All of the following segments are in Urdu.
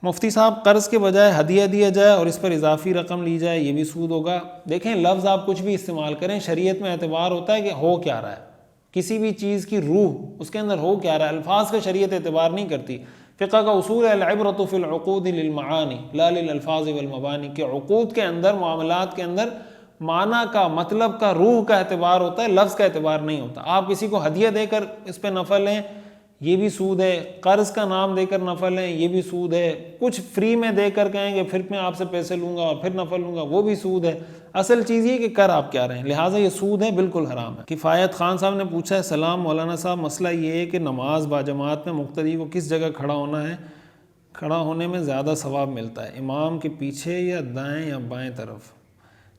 مفتی صاحب قرض کے بجائے ہدیہ دیا جائے اور اس پر اضافی رقم لی جائے، یہ بھی سود ہوگا؟ دیکھیں لفظ آپ کچھ بھی استعمال کریں، شریعت میں اعتبار ہوتا ہے کہ ہو کیا رہا ہے، کسی بھی چیز کی روح اس کے اندر ہو کیا رہا ہے، الفاظ کا شریعت اعتبار نہیں کرتی۔ فقہ کا اصول ہے العبرۃ فی العقود للمعانی لا للالفاظ والمبانی، کہ عقود کے اندر، معاملات کے اندر معنی کا، مطلب کا، روح کا اعتبار ہوتا ہے، لفظ کا اعتبار نہیں ہوتا۔ آپ کسی کو ہدیہ دے کر اس پہ نفع لیں، یہ بھی سود ہے، قرض کا نام دے کر نفع لیں، یہ بھی سود ہے، کچھ فری میں دے کر کہیں کہ پھر میں آپ سے پیسے لوں گا اور پھر نفع لوں گا، وہ بھی سود ہے۔ اصل چیز یہ کہ کر آپ کیا رہے ہیں، لہٰذا یہ سود ہے، بالکل حرام ہے۔ کفایت خان صاحب نے پوچھا ہے، سلام مولانا صاحب، مسئلہ یہ ہے کہ نماز باجماعت میں مقتدی کو کس جگہ کھڑا ہونا ہے؟ کھڑا ہونے میں زیادہ ثواب ملتا ہے، امام کے پیچھے یا دائیں یا بائیں طرف؟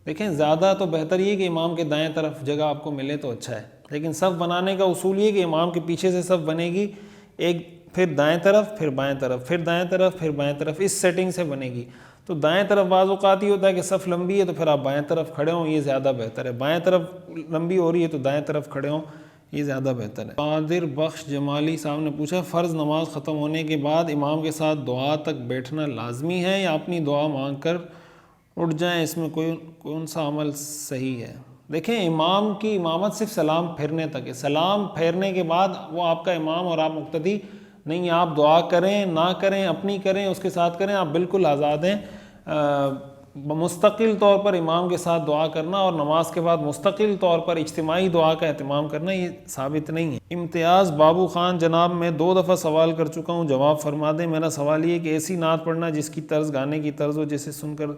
دیکھیں زیادہ تو بہتر یہ کہ امام کے دائیں طرف جگہ آپ کو ملے تو اچھا ہے، لیکن صف بنانے کا اصول یہ کہ امام کے پیچھے سے صف بنے گی، ایک پھر دائیں طرف، پھر بائیں طرف، پھر دائیں طرف، پھر بائیں طرف، اس سیٹنگ سے بنے گی۔ تو دائیں طرف بعض اوقات ہی ہوتا ہے کہ صف لمبی ہے تو پھر آپ بائیں طرف کھڑے ہوں، یہ زیادہ بہتر ہے۔ بائیں طرف لمبی ہو رہی ہے تو دائیں طرف کھڑے ہوں، یہ زیادہ بہتر ہے۔ قادر بخش جمالی صاحب نے پوچھا، فرض نماز ختم ہونے کے بعد امام کے ساتھ دعا تک بیٹھنا لازمی ہے یا اپنی دعا مانگ کر اٹھ جائیں، اس میں کون سا عمل صحیح ہے؟ دیکھیں امام کی امامت صرف سلام پھیرنے تک ہے، سلام پھیرنے کے بعد وہ آپ کا امام اور آپ مقتدی نہیں، آپ دعا کریں نہ کریں، اپنی کریں، اس کے ساتھ کریں، آپ بالکل آزاد ہیں۔ مستقل طور پر امام کے ساتھ دعا کرنا اور نماز کے بعد مستقل طور پر اجتماعی دعا کا اہتمام کرنا یہ ثابت نہیں ہے۔ امتیاز بابو خان جناب، میں 2 دفعہ سوال کر چکا ہوں، جواب فرما دیں۔ میرا سوال یہ کہ ایسی نعت پڑھنا جس کی طرز گانے کی طرز ہو، جسے سن کر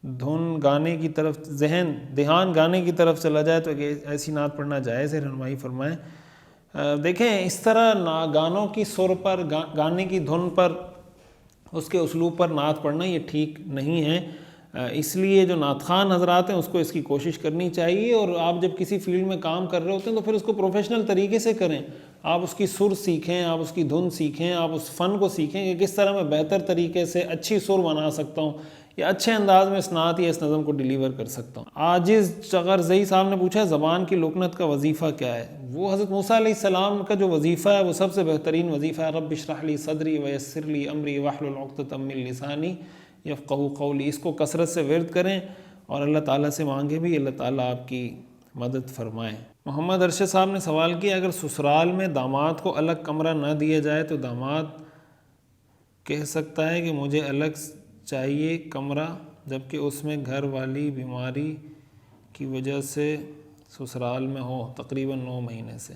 دھن گانے کی طرف دھیان گانے کی طرف چلا جائے، تو ایسی نعت پڑھنا جائز ہے؟ رہنمائی فرمائیں۔ دیکھیں اس طرح گانوں کی سر پر، گانے کی دھن پر، اس کے اسلوب پر نعت پڑھنا یہ ٹھیک نہیں ہے، اس لیے جو نعت خوان حضرات ہیں اس کو اس کی کوشش کرنی چاہیے، اور آپ جب کسی فیلڈ میں کام کر رہے ہوتے ہیں تو پھر اس کو پروفیشنل طریقے سے کریں، آپ اس کی سر سیکھیں، آپ اس کی دھن سیکھیں، آپ اس فن کو سیکھیں کہ کس طرح میں بہتر طریقے سے اچھی سر بنا سکتا ہوں یا اچھے انداز میں اس نعت یا اس نظم کو ڈیلیور کر سکتا ہوں۔ عاجز چغرزئی صاحب نے پوچھا، زبان کی لکنت کا وظیفہ کیا ہے؟ وہ حضرت موسیٰ علیہ السلام کا جو وظیفہ ہے وہ سب سے بہترین وظیفہ ہے، رب اشرح لی صدری ویسر لی امری واحلل عقدۃ من لسانی یفقہوا قولی۔ اس کو کثرت سے ورد کریں اور اللہ تعالیٰ سے مانگیں بھی، اللہ تعالیٰ آپ کی مدد فرمائیں۔ محمد ارشد صاحب نے سوال کیا، اگر سسرال میں داماد کو الگ کمرہ نہ دیا جائے تو داماد کہہ سکتا ہے کہ مجھے الگ چاہیے کمرہ، جبکہ اس میں گھر والی بیماری کی وجہ سے سسرال میں ہو تقریباً 9 مہینے سے؟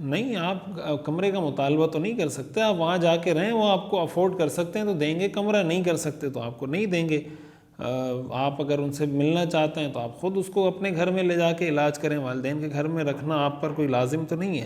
نہیں، آپ کمرے کا مطالبہ تو نہیں کر سکتے، آپ وہاں جا کے رہیں، وہ آپ کو افورڈ کر سکتے ہیں تو دیں گے کمرہ، نہیں کر سکتے تو آپ کو نہیں دیں گے۔ آپ اگر ان سے ملنا چاہتے ہیں تو آپ خود اس کو اپنے گھر میں لے جا کے علاج کریں، والدین کے گھر میں رکھنا آپ پر کوئی لازم تو نہیں ہے۔